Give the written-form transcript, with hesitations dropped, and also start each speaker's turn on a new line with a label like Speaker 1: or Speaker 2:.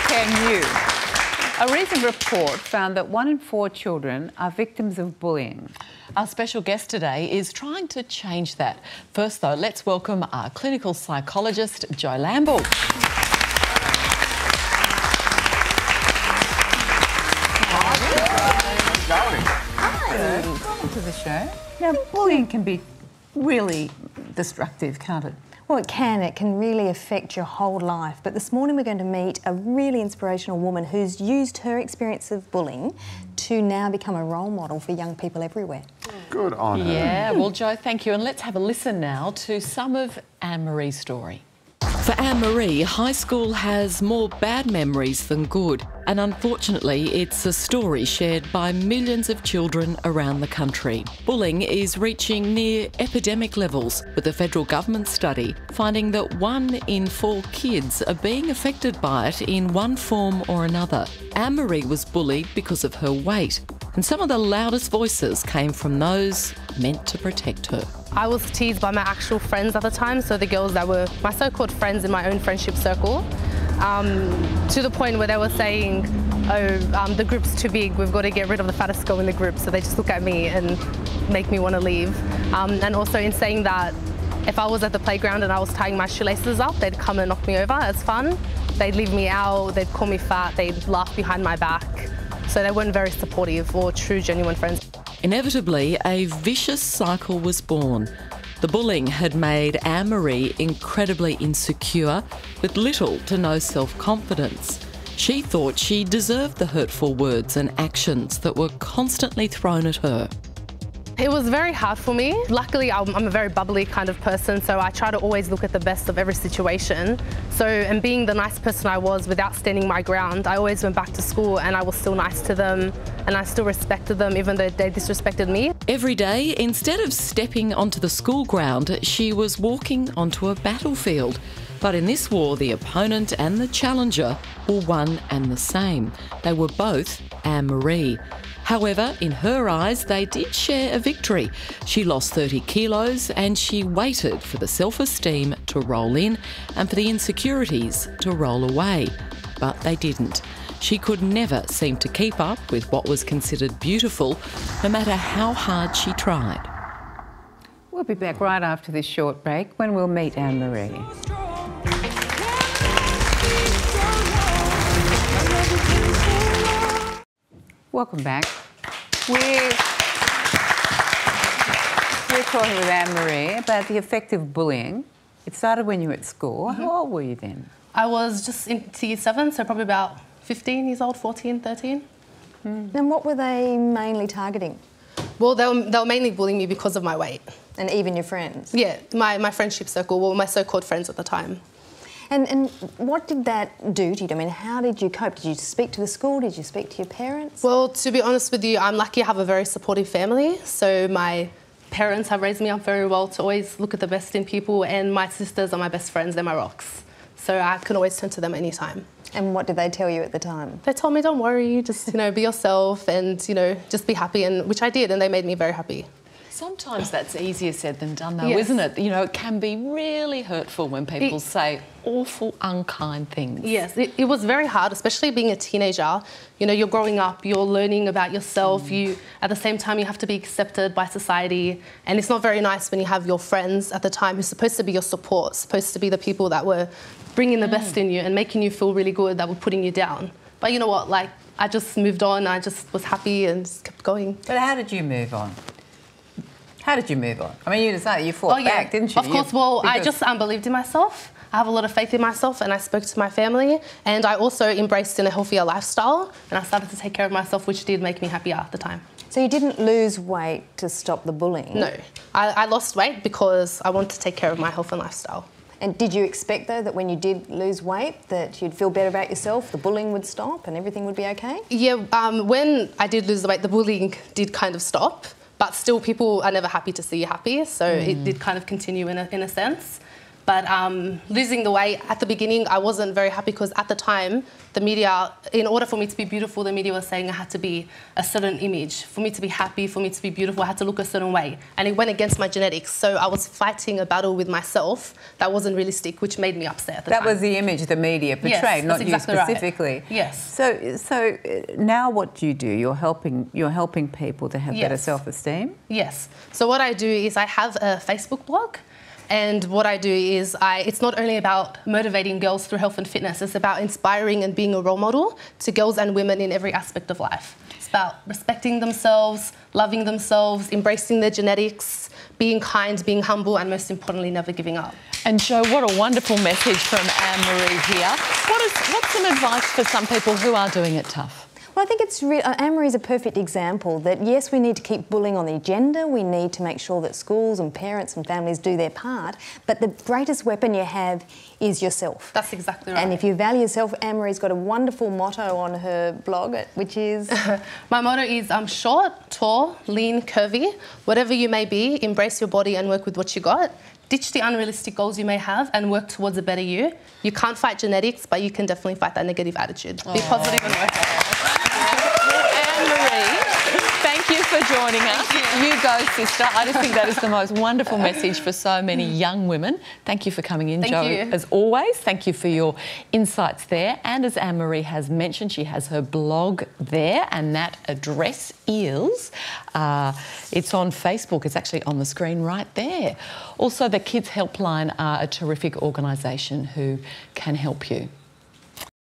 Speaker 1: AMK News. A recent report found that 1 in 4 children are victims of bullying.
Speaker 2: Our special guest today is trying to change that. First, though, let's welcome our clinical psychologist, Jo Lamble.
Speaker 1: Hi. Welcome to the show. Now, bullying can be really destructive, can't it?
Speaker 3: Well, it can really affect your whole life. But this morning we're going to meet a really inspirational woman who's used her experience of bullying to now become a role model for young people everywhere.
Speaker 4: Good on her.
Speaker 2: Yeah, well, Jo, thank you. And let's have a listen now to some of Anne-Marie's story. For Anne-Marie, high school has more bad memories than good. And unfortunately, it's a story shared by millions of children around the country. Bullying is reaching near epidemic levels, with the federal government study finding that 1 in 4 kids are being affected by it in one form or another. Anne-Marie was bullied because of her weight, and some of the loudest voices came from those meant to protect her.
Speaker 5: I was teased by my actual friends at the time, so the girls that were my so-called friends in my own friendship circle, to the point where they were saying, the group's too big, we've got to get rid of the fattest girl in the group. So they just look at me and make me want to leave. And also in saying that if I was at the playground and I was tying my shoelaces up, they'd come and knock me over as fun. They'd leave me out, they'd call me fat, they'd laugh behind my back. So they weren't very supportive or true, genuine friends. Inevitably,
Speaker 2: a vicious cycle was born. The bullying had made Anne-Marie incredibly insecure, with little to no self-confidence. She thought she deserved the hurtful words and actions that were constantly thrown at her.
Speaker 5: It was very hard for me. Luckily, I'm a very bubbly kind of person, so I try to always look at the best of every situation. And being the nice person I was without standing my ground, I always went back to school and I was still nice to them and I still respected them even though they disrespected me.
Speaker 2: Every day, instead of stepping onto the school ground, she was walking onto a battlefield. But in this war, the opponent and the challenger were one and the same. They were both Anne-Marie. However, in her eyes, they did share a victory. She lost 30 kilos and she waited for the self-esteem to roll in and for the insecurities to roll away. But they didn't. She could never seem to keep up with what was considered beautiful, no matter how hard she tried.
Speaker 1: We'll be back right after this short break when we'll meet Anne-Marie. Welcome back. We're talking with Anne-Marie about the effect of bullying. It started when you were at school. How old were you then?
Speaker 5: I was just into year 7, so probably about 15 years old, 14, 13.
Speaker 3: And what were they mainly targeting?
Speaker 5: Well, they were mainly bullying me because of my weight.
Speaker 3: And even your friends?
Speaker 5: Yeah, my friendship circle, well, my so-called friends at the time.
Speaker 3: And what did that do to you? I mean, how did you cope? Did you speak to the school? Did you speak to your parents?
Speaker 5: Well, to be honest with you, I'm lucky I have a very supportive family. So my parents have raised me up very well to always look at the best in people, and my sisters are my best friends, they're my rocks. So I can always turn to them anytime.
Speaker 3: And what did they tell you at the time?
Speaker 5: They told me, don't worry, just, be yourself and, just be happy, and which I did, and they made me very happy.
Speaker 2: Sometimes that's easier said than done, though,
Speaker 5: yes.
Speaker 2: isn't it? It can be really hurtful when people say awful, unkind things.
Speaker 5: Yes, it was very hard, especially being a teenager. You're growing up, you're learning about yourself. At the same time, you have to be accepted by society. And it's not very nice when you have your friends at the time who's supposed to be your support, supposed to be the people that were bringing the best in you and making you feel really good, that were putting you down. But you know what, I just moved on. I just was happy and just kept going.
Speaker 1: But how did you move on? How did you move on? I mean, you fought back, didn't you?
Speaker 5: Of course. Well, I just believed in myself. I have a lot of faith in myself, and I spoke to my family, and I also embraced in a healthier lifestyle, and I started to take care of myself, which did make me happier at the time.
Speaker 3: So you didn't lose weight to stop the bullying?
Speaker 5: No. I lost weight because I wanted to take care of my health and lifestyle.
Speaker 3: And did you expect, though, that when you did lose weight, that you'd feel better about yourself, the bullying would stop and everything would be okay?
Speaker 5: Yeah, when I did lose the weight, the bullying did kind of stop. But still, people are never happy to see you happy, so it did kind of continue in a sense. But losing the weight, at the beginning, I wasn't very happy because at the time, the media, in order for me to be beautiful, the media was saying I had to be a certain image. For me to be happy, for me to be beautiful, I had to look a certain way. And it went against my genetics. So I was fighting a battle with myself that wasn't realistic, which made me upset at the time.
Speaker 1: That was the image the media portrayed,
Speaker 5: yes,
Speaker 1: not
Speaker 5: exactly
Speaker 1: you specifically.
Speaker 5: Right. Yes.
Speaker 1: So now what do? You're helping people to have better self-esteem?
Speaker 5: Yes. So what I do is I have a Facebook blog. And what I do is it's not only about motivating girls through health and fitness, it's about inspiring and being a role model to girls and women in every aspect of life. It's about respecting themselves, loving themselves, embracing their genetics, being kind, being humble, and most importantly, never giving up.
Speaker 2: And Jo, what a wonderful message from Anne-Marie here. What's some advice for some people who are doing it tough?
Speaker 3: Well, I think it's Anne-Marie is a perfect example that, yes, we need to keep bullying on the agenda. We need to make sure that schools and parents and families do their part. But the greatest weapon you have is yourself.
Speaker 5: That's exactly right.
Speaker 3: And if you value yourself, Anne-Marie's got a wonderful motto on her blog, which is...
Speaker 5: My motto is I'm short, tall, lean, curvy. Whatever you may be, embrace your body and work with what you got. Ditch the unrealistic goals you may have and work towards a better you. You can't fight genetics, but you can definitely fight that negative attitude. Be positive and work hard.
Speaker 2: Thank you for joining us. You go, sister. I just think that is the most wonderful message for so many young women. Thank you for coming in, Jo, as always. Thank you for your insights there. And as Anne-Marie has mentioned, she has her blog there, and that address is, it's on Facebook. It's actually on the screen right there. Also, the Kids Helpline are a terrific organisation who can help you.